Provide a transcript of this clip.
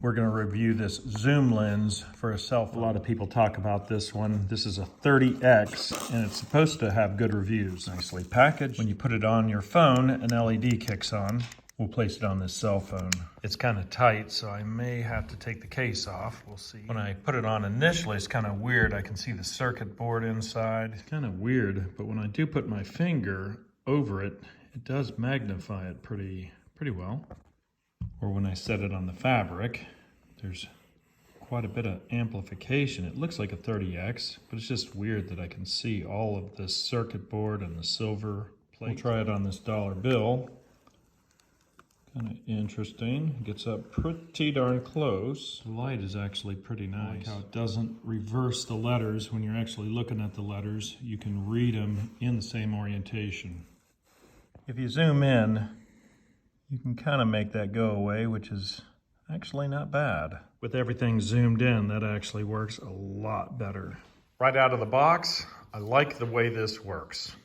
We're going to review this zoom lens for a cell phone. A lot of people talk about this one. This is a 30X and it's supposed to have good reviews. Nicely packaged. When you put it on your phone, an LED kicks on. We'll place it on this cell phone. It's kind of tight, so I may have to take the case off. We'll see. When I put it on initially, it's kind of weird. I can see the circuit board inside. It's kind of weird, but when I do put my finger over it, it does magnify it pretty well. Or when I set it on the fabric, there's quite a bit of amplification. It looks like a 30X, but it's just weird that I can see all of this circuit board and the silver plate. We'll try it on this dollar bill. Kind of interesting. Gets up pretty darn close. The light is actually pretty nice. I like how it doesn't reverse the letters. When you're actually looking at the letters, you can read them in the same orientation. If you zoom in, you can kind of make that go away, which is actually not bad. With everything zoomed in, that actually works a lot better. Right out of the box, I like the way this works.